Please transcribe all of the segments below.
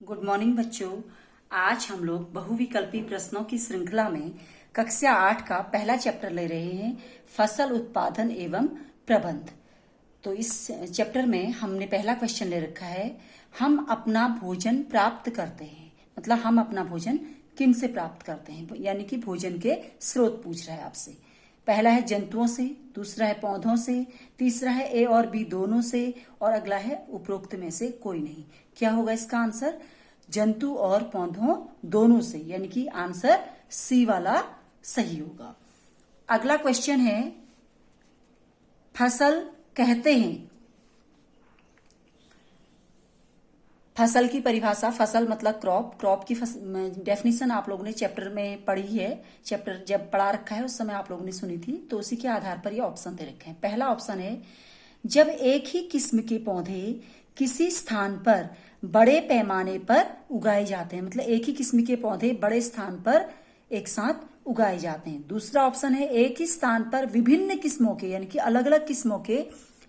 Good morning बच्चों। आज हम लोग बहुविकल्पी प्रश्नों की श्रृंखला में कक्षा 8 का पहला चैप्टर ले रहे हैं, फसल उत्पादन एवं प्रबंध। तो इस चैप्टर में हमने पहला क्वेश्चन ले रखा है, हम अपना भोजन प्राप्त करते हैं। मतलब हम अपना भोजन किन से प्राप्त करते हैं, यानी कि भोजन के स्रोत पूछ रहा है आपसे। पहला है जंतुओं से, दूसरा है पौधों से, तीसरा है ए और बी दोनों से, और अगला है उपरोक्त में से कोई नहीं। क्या होगा इसका आंसर? जंतु और पौधों दोनों से, यानी कि आंसर सी वाला सही होगा। अगला क्वेश्चन है, फसल कहते हैं। फसल की परिभाषा, फसल मतलब क्रॉप, क्रॉप की डेफिनेशन आप लोगों ने चैप्टर में पढ़ी है। चैप्टर जब पढ़ा रखा है उस समय आप लोगों ने सुनी थी, तो उसी के आधार पर ये ऑप्शन दे रखे हैं। पहला ऑप्शन है, जब एक ही किस्म के पौधे किसी स्थान पर बड़े पैमाने पर उगाए जाते हैं। मतलब एक ही किस्म के पौधे बड़े स्थान पर एक साथ उगाए जाते हैं। दूसरा ऑप्शन है, एक ही स्थान पर विभिन्न किस्मों के, यानी कि अलग अलग किस्मों के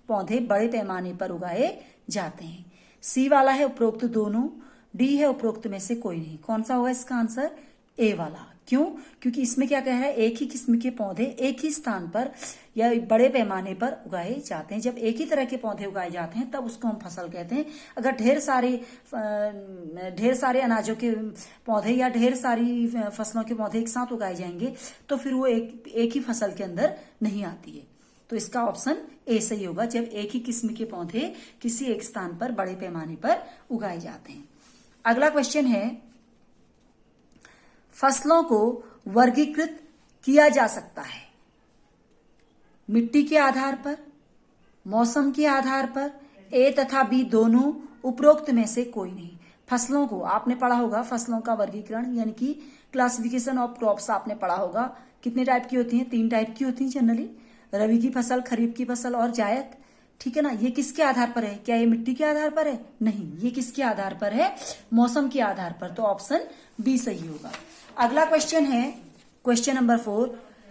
पौधे बड़े पैमाने पर उगाए जाते हैं। सी वाला है उपरोक्त दोनों, डी है उपरोक्त में से कोई नहीं। कौन सा होगा इसका आंसर? ए वाला। क्यों? क्योंकि इसमें क्या कह रहा है, एक ही किस्म के पौधे एक ही स्थान पर या बड़े पैमाने पर उगाए जाते हैं। जब एक ही तरह के पौधे उगाए जाते हैं तब उसको हम फसल कहते हैं। अगर ढेर सारे अनाजों के पौधे या ढेर सारी फसलों के पौधे एक साथ उगाए जाएंगे तो फिर वो एक ही फसल के अंदर नहीं आती है। तो इसका ऑप्शन ए सही होगा, जब एक ही किस्म के पौधे किसी एक स्थान पर बड़े पैमाने पर उगाए जाते हैं। अगला क्वेश्चन है, फसलों को वर्गीकृत किया जा सकता है मिट्टी के आधार पर, मौसम के आधार पर, ए तथा बी दोनों, उपरोक्त में से कोई नहीं। फसलों को आपने पढ़ा होगा, फसलों का वर्गीकरण यानी कि क्लासिफिकेशन ऑफ क्रॉप्स आपने पढ़ा होगा। कितने टाइप की होती हैं? 3 टाइप की होती हैं जनरली, रबी की फसल, खरीफ की फसल और जायद। ठीक है ना। ये किसके आधार पर है? क्या ये मिट्टी के आधार पर है? नहीं, ये किसके आधार पर है? मौसम के आधार पर। तो ऑप्शन बी सही होगा। अगला क्वेश्चन है, क्वेश्चन नंबर 4,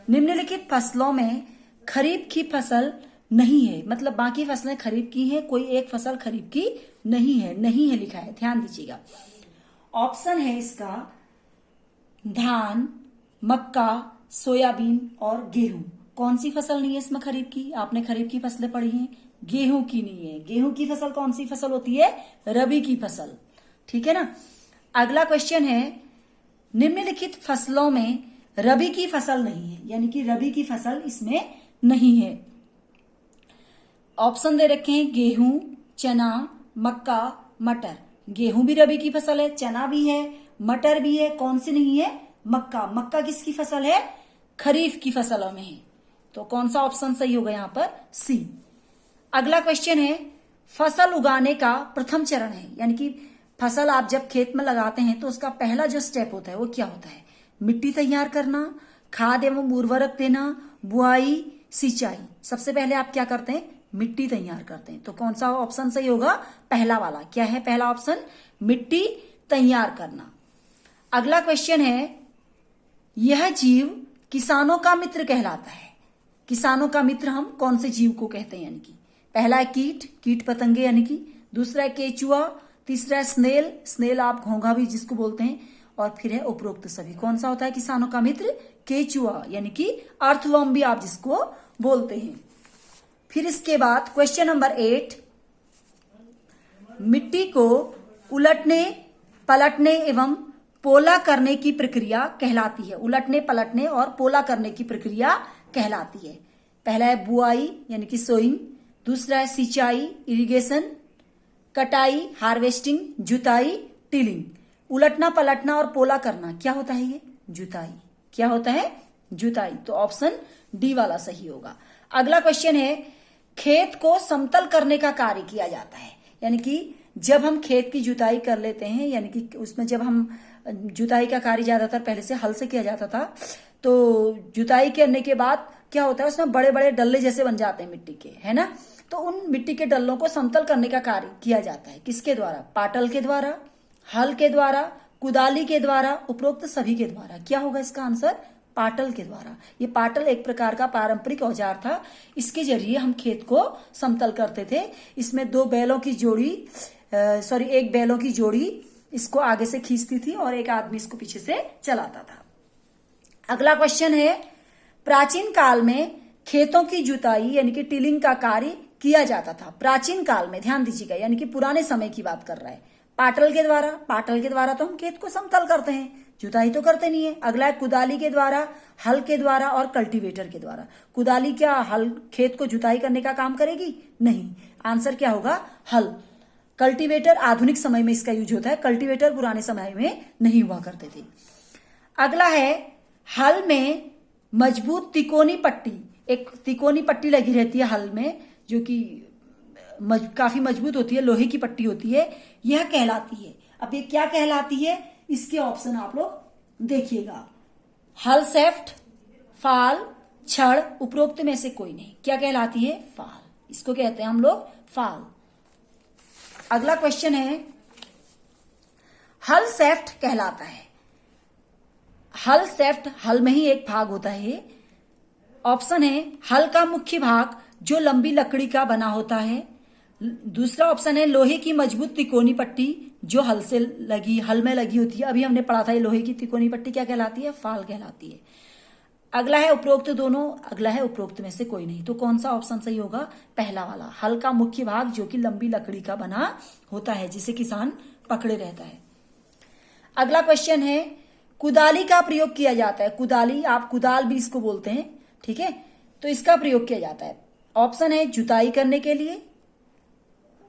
निम्नलिखित फसलों में खरीफ की फसल नहीं है। मतलब बाकी फसलें खरीफ की हैं, कोई एक फसल खरीफ की नहीं है। नहीं है लिखा है, ध्यान दीजिएगा। ऑप्शन है इसका धान, मक्का, सोयाबीन और गेहूं। कौन सी फसल नहीं है इसमें खरीफ की? आपने खरीफ की फसलें पढ़ी हैं, गेहूं की नहीं है। गेहूं की फसल कौन सी फसल होती है? रबी की फसल। ठीक है ना। अगला क्वेश्चन है, निम्नलिखित फसलों में रबी की फसल नहीं है, यानी कि रबी की फसल इसमें नहीं है। ऑप्शन दे रखे हैं, गेहूं, चना, मक्का, मटर। गेहूं भी रबी की फसल है, चना भी है, मटर भी है। कौन सी नहीं है? मक्का। मक्का किसकी फसल है? खरीफ की फसलों में है। तो कौन सा ऑप्शन सही होगा यहाँ पर? सी। अगला क्वेश्चन है, फसल उगाने का प्रथम चरण है, यानी कि फसल आप जब खेत में लगाते हैं तो उसका पहला जो स्टेप होता है वो क्या होता है? मिट्टी तैयार करना, खाद एवं उर्वरक देना, बुआई, सिंचाई। सबसे पहले आप क्या करते हैं? मिट्टी तैयार करते हैं। तो कौन सा ऑप्शन सही होगा? पहला वाला। क्या है पहला ऑप्शन? मिट्टी तैयार करना। अगला क्वेश्चन है, यह जीव किसानों का मित्र कहलाता है। किसानों का मित्र हम कौन से जीव को कहते हैं? यानी कि पहला है कीट, कीट पतंगे यानी कि, दूसरा है केचुआ, तीसरा है स्नेल, स्नेल आप घोंघा भी जिसको बोलते हैं, और फिर है उपरोक्त सभी। कौन सा होता है किसानों का मित्र? केचुआ, यानी कि अर्थवर्म भी आप जिसको बोलते हैं। फिर इसके बाद क्वेश्चन नंबर 8, मिट्टी को उलटने, पलटने एवं पोला करने की प्रक्रिया कहलाती है। उलटने, पलटने और पोला करने की प्रक्रिया कहलाती है। पहला है बुआई यानी कि सोइंग, दूसरा है सिंचाई, इरिगेशन, कटाई, हार्वेस्टिंग, जुताई, टिलिंग। उलटना, पलटना और पोला करना क्या होता है? ये जुताई। क्या होता है? जुताई। तो ऑप्शन डी वाला सही होगा। अगला क्वेश्चन है, खेत को समतल करने का कार्य किया जाता है। यानी कि जब हम खेत की जुताई कर लेते हैं, यानी कि उसमें जब हम जुताई का कार्य ज्यादातर पहले से हल से किया जाता था, तो जुताई करने के बाद क्या होता है, उसमें बड़े बड़े डल्ले जैसे बन जाते हैं मिट्टी के, है ना। तो उन मिट्टी के डल्लों को समतल करने का कार्य किया जाता है। किसके द्वारा? पाटल के द्वारा, हल के द्वारा, कुदाली के द्वारा, उपरोक्त सभी के द्वारा। क्या होगा इसका आंसर? पाटल के द्वारा। ये पाटल एक प्रकार का पारंपरिक औजार था, इसके जरिए हम खेत को समतल करते थे। इसमें एक बैलों की जोड़ी इसको आगे से खींचती थी और एक आदमी इसको पीछे से चलाता था। अगला क्वेश्चन है, प्राचीन काल में खेतों की जुताई यानी कि टिलिंग का कार्य किया जाता था। प्राचीन काल में, ध्यान दीजिएगा, यानी कि पुराने समय की बात कर रहा है। पाटल के द्वारा, पाटल के द्वारा तो हम खेत को समतल करते हैं, जुताई तो करते नहीं है। अगला है कुदाली के द्वारा, हल के द्वारा और कल्टीवेटर के द्वारा। कुदाली क्या हल खेत को जुताई करने का काम करेगी? नहीं। आंसर क्या होगा? हल। कल्टीवेटर आधुनिक समय में इसका यूज होता है, कल्टीवेटर पुराने समय में नहीं हुआ करते थे। अगला है, हल में मजबूत तिकोनी पट्टी, एक तिकोनी पट्टी लगी रहती है हल में, जो कि काफी मजबूत होती है, लोहे की पट्टी होती है, यह कहलाती है। अब ये क्या कहलाती है, इसके ऑप्शन आप लोग देखिएगा। हल सेफ्ट, फाल, छड़, उपरोक्त में से कोई नहीं। क्या कहलाती है? फाल। इसको कहते हैं हम लोग फाल। अगला क्वेश्चन है, हल सेफ्ट कहलाता है। हल सेफ्ट, हल में ही एक भाग होता है। ऑप्शन है, हल का मुख्य भाग जो लंबी लकड़ी का बना होता है। दूसरा ऑप्शन है, लोहे की मजबूत तिकोनी पट्टी जो हल में लगी होती है। अभी हमने पढ़ा था ये लोहे की तिकोनी पट्टी क्या कहलाती है? फाल कहलाती है। अगला है उपरोक्त दोनों, अगला है उपरोक्त में से कोई नहीं। तो कौन सा ऑप्शन सही होगा? पहला वाला, हल का मुख्य भाग जो कि लंबी लकड़ी का बना होता है, जिसे किसान पकड़े रहता है। अगला क्वेश्चन है, कुदाली का प्रयोग किया जाता है। कुदाली, आप कुदाल भी इसको बोलते हैं, ठीक है। तो इसका प्रयोग किया जाता है। ऑप्शन है, जुताई करने के लिए,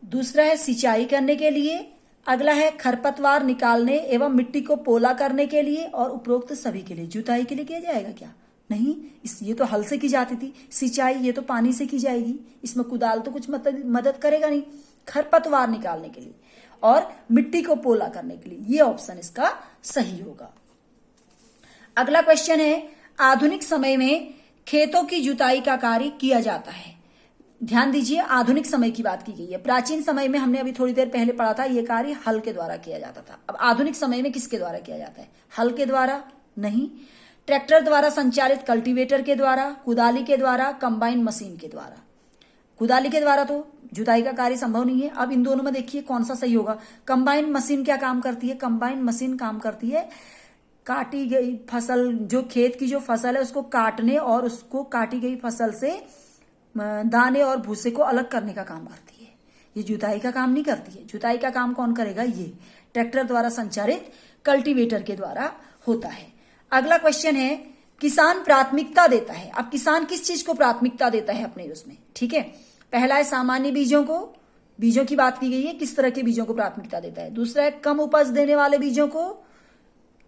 दूसरा है सिंचाई करने के लिए, अगला है खरपतवार निकालने एवं मिट्टी को पोला करने के लिए, और उपरोक्त सभी के लिए। जुताई के लिए किया जाएगा क्या? नहीं, ये तो हल से की जाती थी। सिंचाई ये तो पानी से की जाएगी, इसमें कुदाल तो कुछ मदद करेगा नहीं। खरपतवार निकालने के लिए और मिट्टी को पोला करने के लिए, ये ऑप्शन इसका सही होगा। अगला क्वेश्चन है, आधुनिक समय में खेतों की जुताई का कार्य किया जाता है। ध्यान दीजिए, आधुनिक समय की बात की गई है। प्राचीन समय में हमने अभी थोड़ी देर पहले पढ़ा था, यह कार्य हल के द्वारा किया जाता था। अब आधुनिक समय में किसके द्वारा किया जाता है? हल के द्वारा नहीं, ट्रैक्टर द्वारा संचालित कल्टीवेटर के द्वारा, कुदाली के द्वारा, कंबाइन मशीन के द्वारा। कुदाली के द्वारा तो जुताई का कार्य संभव नहीं है। अब इन दोनों में देखिए कौन सा सही होगा। कंबाइन मशीन क्या काम करती है? कंबाइन मशीन काम करती है काटी गई फसल, जो खेत की जो फसल है उसको काटने और उसको काटी गई फसल से दाने और भूसे को अलग करने का काम करती है। ये जुताई का काम नहीं करती है। जुताई का काम कौन करेगा? ये ट्रैक्टर द्वारा संचालित कल्टीवेटर के द्वारा होता है। अगला क्वेश्चन है, किसान प्राथमिकता देता है। अब किसान किस चीज को प्राथमिकता देता है अपने उसमें? ठीक है, पहला है सामान्य बीजों को, बीजों की बात की गई है, किस तरह के बीजों को प्राथमिकता देता है। दूसरा है कम उपज देने वाले बीजों को,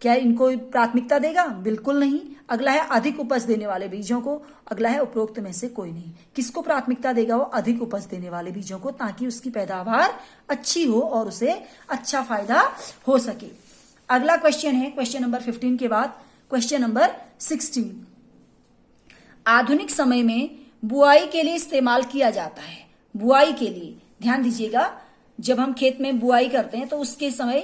क्या इनको प्राथमिकता देगा? बिल्कुल नहीं। अगला है अधिक उपज देने वाले बीजों को, अगला है उपरोक्त में से कोई नहीं। किसको प्राथमिकता देगा वो? अधिक उपज देने वाले बीजों को, ताकि उसकी पैदावार अच्छी हो और उसे अच्छा फायदा हो सके। अगला क्वेश्चन है, क्वेश्चन नंबर 15 के बाद क्वेश्चन नंबर 16। आधुनिक समय में बुआई के लिए इस्तेमाल किया जाता है। बुआई के लिए ध्यान दीजिएगा, जब हम खेत में बुआई करते हैं तो उसके समय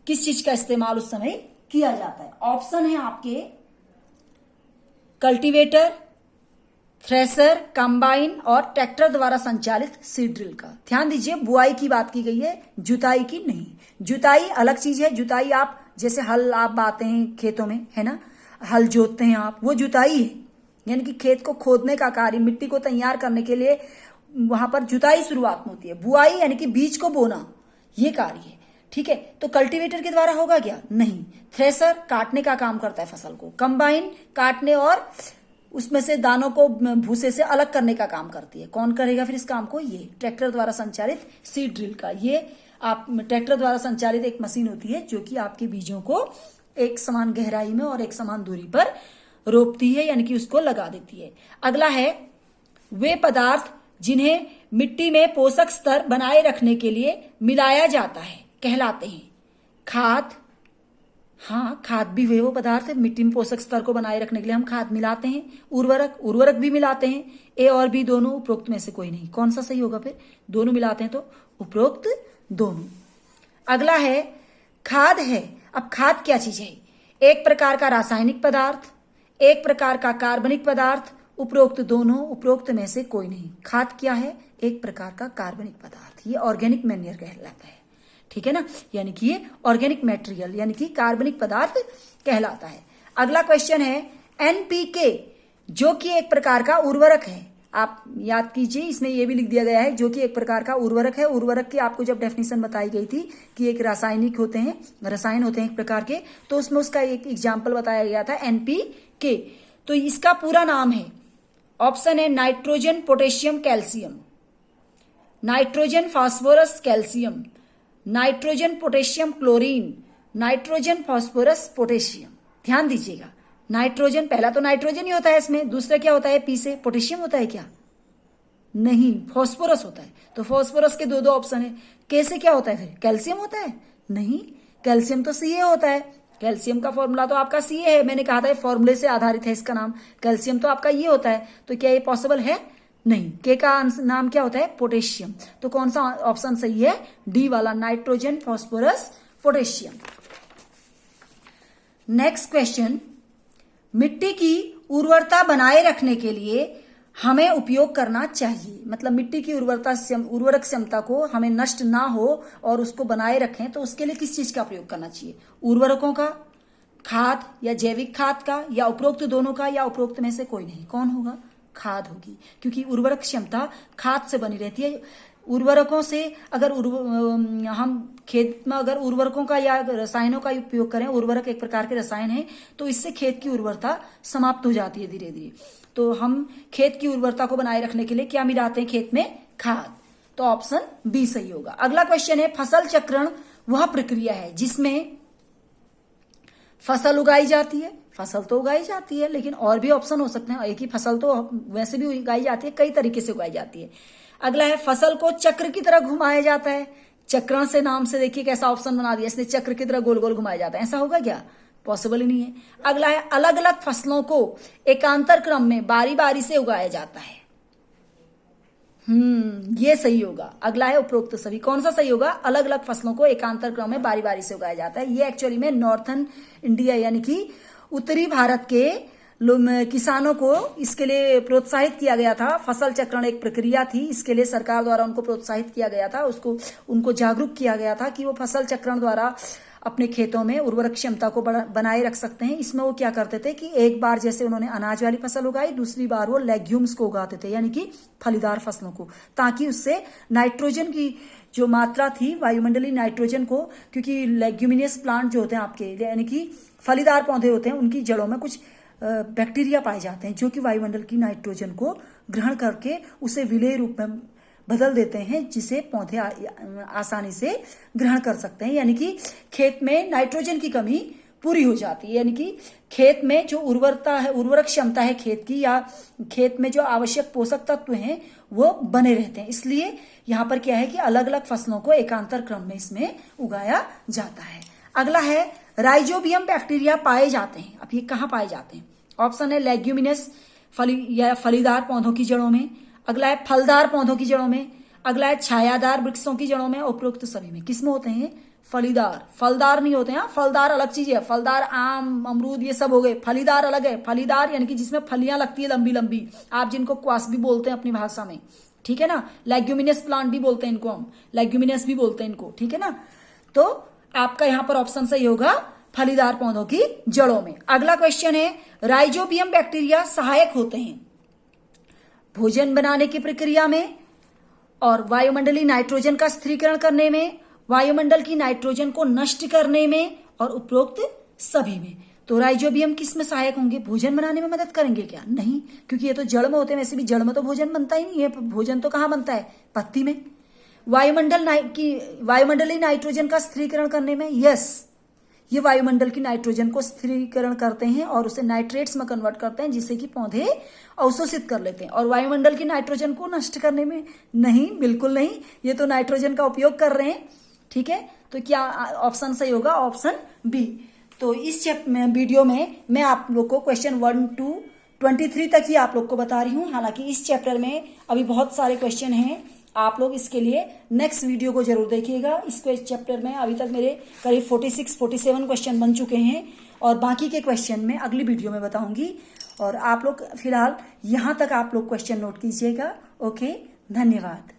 किस चीज का इस्तेमाल उस समय किया जाता है? ऑप्शन है आपके कल्टीवेटर, थ्रेसर, कंबाइन और ट्रैक्टर द्वारा संचालित सीड ड्रिल का। ध्यान दीजिए, बुआई की बात की गई है, जुताई की नहीं। जुताई अलग चीज है। जुताई आप जैसे हल आप बाते हैं खेतों में, है ना, हल जोतते हैं आप, वो जुताई है। यानी कि खेत को खोदने का कार्य, मिट्टी को तैयार करने के लिए वहां पर जुताई शुरुआत में होती है। बुआई यानी कि बीज को बोना, ये कार्य है। ठीक है, तो कल्टीवेटर के द्वारा होगा क्या? नहीं। थ्रेसर काटने का काम करता है फसल को, कंबाइन काटने और उसमें से दानों को भूसे से अलग करने का काम करती है। कौन करेगा फिर इस काम को? ये ट्रैक्टर द्वारा संचालित सीड ड्रिल का। ये आप ट्रैक्टर द्वारा संचालित एक मशीन होती है जो कि आपके बीजों को एक समान गहराई में और एक समान दूरी पर रोपती है, यानी कि उसको लगा देती है। अगला है, वे पदार्थ जिन्हें मिट्टी में पोषक स्तर बनाए रखने के लिए मिलाया जाता है कहलाते हैं खाद। हाँ, खाद भी वे वो पदार्थ है, मिट्टी में पोषक स्तर को बनाए रखने के लिए हम खाद मिलाते हैं। उर्वरक भी मिलाते हैं। ए और बी दोनों, उपरोक्त में से कोई नहीं। कौन सा सही होगा फिर? दोनों मिलाते हैं तो उपरोक्त दोनों। अगला है, खाद है। अब खाद क्या चीज है? एक प्रकार का रासायनिक पदार्थ, एक प्रकार का कार्बनिक पदार्थ, उपरोक्त दोनों, उपरोक्त में से कोई नहीं। खाद क्या है? एक प्रकार का कार्बनिक पदार्थ। ये ऑर्गेनिक मैन्योर कहलाता है। ठीक है ना, यानी कि ये ऑर्गेनिक मटेरियल यानी कि कार्बनिक पदार्थ कहलाता है। अगला क्वेश्चन है एनपीके, जो कि एक प्रकार का उर्वरक है। आप याद कीजिए, इसमें यह भी लिख दिया गया है जो कि एक प्रकार का उर्वरक है। उर्वरक की आपको जब डेफिनेशन बताई गई थी कि एक रासायनिक होते हैं, रसायन होते हैं एक प्रकार के, तो उसमें उसका एक एग्जाम्पल बताया गया था एनपीके। तो इसका पूरा नाम है, ऑप्शन है nitrogen potassium calcium, nitrogen phosphorus calcium, nitrogen potassium chlorine, nitrogen phosphorus potassium. ध्यान दीजिएगा, नाइट्रोजन, पहला तो नाइट्रोजन ही होता है इसमें, दूसरा क्या होता है पी से, पोटेशियम होता है क्या? नहीं, फास्फोरस होता है। तो फास्फोरस के दो ऑप्शन है। कैसे क्या होता है फिर, कैल्शियम होता है? नहीं, कैल्शियम तो सी होता है। कैल्शियम का फॉर्मूला तो आपका सी है, मैंने कहा था फॉर्मूले से आधारित है इसका नाम। कैल्शियम तो आपका ये होता है, तो क्या ये पॉसिबल है? नहीं। के का नाम क्या होता है? पोटेशियम। तो कौन सा ऑप्शन सही है? डी वाला, nitrogen phosphorus potassium. Next question, मिट्टी की उर्वरता बनाए रखने के लिए हमें उपयोग करना चाहिए, मतलब मिट्टी की उर्वरक क्षमता को हमें नष्ट ना हो और उसको बनाए रखें, तो उसके लिए किस चीज का प्रयोग करना चाहिए? उर्वरकों का, खाद या जैविक खाद का, या उपरोक्त दोनों का, या उपरोक्त में से कोई नहीं? कौन होगा? खाद होगी, क्योंकि उर्वरक क्षमता खाद से बनी रहती है। उर्वरकों से अगर हम खेत में अगर उर्वरकों का या रसायनों का उपयोग करें, उर्वरक एक प्रकार के रसायन है, तो इससे खेत की उर्वरता समाप्त हो जाती है धीरे धीरे। तो हम खेत की उर्वरता को बनाए रखने के लिए क्या मिलाते हैं खेत में? खाद। तो ऑप्शन बी सही होगा। अगला क्वेश्चन है, फसल चक्रण वह प्रक्रिया है जिसमें फसल उगाई जाती है। फसल तो उगाई जाती है, लेकिन और भी ऑप्शन हो सकते हैं। एक ही फसल तो वैसे भी उगाई जाती है, कई तरीके से उगाई जाती है। अगला है, फसल को चक्र की तरह घुमाया जाता है। चक्रण से नाम से देखिए कैसा ऑप्शन बना दिया इसने, चक्र की तरह गोल गोल घुमाया जाता है। ऐसा होगा क्या? पॉसिबल ही नहीं है। अगला है, अलग अलग फसलों को एकांतर क्रम में बारी बारी से उगाया जाता है। ये सही होगा। अगला है, उपरोक्त सभी। कौन सा सही होगा? अलग अलग फसलों को एकांतर क्रम में बारी बारी से उगाया जाता है। ये एक्चुअली में नॉर्थन इंडिया यानी कि उत्तरी भारत के किसानों को इसके लिए प्रोत्साहित किया गया था। फसल चक्रण एक प्रक्रिया थी, इसके लिए सरकार द्वारा उनको प्रोत्साहित किया गया था, उनको जागरूक किया गया था कि वो फसल चक्रण द्वारा अपने खेतों में उर्वरक क्षमता को बनाए रख सकते हैं। इसमें वो क्या करते थे कि एक बार जैसे उन्होंने अनाज वाली फसल उगाई, दूसरी बार वो लेग्यूम्स को उगाते थे, यानी कि फलीदार फसलों को, ताकि उससे नाइट्रोजन की जो मात्रा थी, वायुमंडलीय नाइट्रोजन को, क्योंकि लेग्यूमिनियस प्लांट जो होते हैं आपके, यानी कि फलीदार पौधे होते हैं, उनकी जड़ों में कुछ बैक्टीरिया पाए जाते हैं जो कि वायुमंडल की नाइट्रोजन को ग्रहण करके उसे विलेय रूप में बदल देते हैं, जिसे पौधे आसानी से ग्रहण कर सकते हैं। यानी कि खेत में नाइट्रोजन की कमी पूरी हो जाती है, यानी कि खेत में जो उर्वरता है, उर्वरक क्षमता है खेत की, या खेत में जो आवश्यक पोषक तत्व हैं वो बने रहते हैं। इसलिए यहाँ पर क्या है कि अलग अलग फसलों को एकांतर क्रम में इसमें उगाया जाता है। अगला है, राइजोबियम बैक्टीरिया पाए जाते हैं। अब ये कहाँ पाए जाते हैं? ऑप्शन है लेग्यूमिनस फलीदार पौधों की जड़ों में। अगला है फलदार पौधों की जड़ों में। अगला है छायादार वृक्षों की जड़ों में। उपरोक्त सभी में। किसमें होते हैं? फलीदार। फलदार नहीं होते हैं, फलदार अलग चीज है। फलदार आम, अमरूद ये सब हो गए, फलीदार अलग है। फलीदार यानी कि जिसमें फलियां लगती है लंबी लंबी, आप जिनको क्वास भी बोलते हैं अपनी भाषा में, ठीक है ना। लेग्यूमिनस प्लांट भी बोलते हैं इनको, हम लेग्यूमिनस भी बोलते हैं इनको, ठीक है ना। तो आपका यहां पर ऑप्शन सही होगा, फलीदार पौधों की जड़ों में। अगला क्वेश्चन है, राइजोबियम बैक्टीरिया सहायक होते हैं भोजन बनाने की प्रक्रिया में और वायुमंडलीय नाइट्रोजन का स्थिरीकरण करने में, वायुमंडल की नाइट्रोजन को नष्ट करने में और उपरोक्त सभी में। तो राइजोबियम किस में सहायक होंगे? भोजन बनाने में मदद करेंगे क्या? नहीं, क्योंकि ये तो जड़ में होते हैं। वैसे भी जड़ में तो भोजन बनता ही नहीं है। भोजन तो कहाँ बनता है? पत्ती में। वायुमंडलीय नाइट्रोजन का स्थिरीकरण करने में, यस, ये वायुमंडल की नाइट्रोजन को स्थिरीकरण करते हैं और उसे नाइट्रेट्स में कन्वर्ट करते हैं, जिससे कि पौधे अवशोषित कर लेते हैं। और वायुमंडल की नाइट्रोजन को नष्ट करने में नहीं, बिल्कुल नहीं, ये तो नाइट्रोजन का उपयोग कर रहे हैं, ठीक है। तो क्या ऑप्शन सही होगा? Option B. तो इस वीडियो में मैं आप लोग को क्वेश्चन 1 to 23 तक ही आप लोग को बता रही हूँ। हालांकि इस चैप्टर में अभी बहुत सारे क्वेश्चन हैं, आप लोग इसके लिए नेक्स्ट वीडियो को जरूर देखिएगा। इस चैप्टर में अभी तक मेरे करीब 46-47 क्वेश्चन बन चुके हैं और बाकी के क्वेश्चन मैं अगली वीडियो में बताऊंगी। और आप लोग फिलहाल यहाँ तक आप लोग क्वेश्चन नोट कीजिएगा। ओके, धन्यवाद।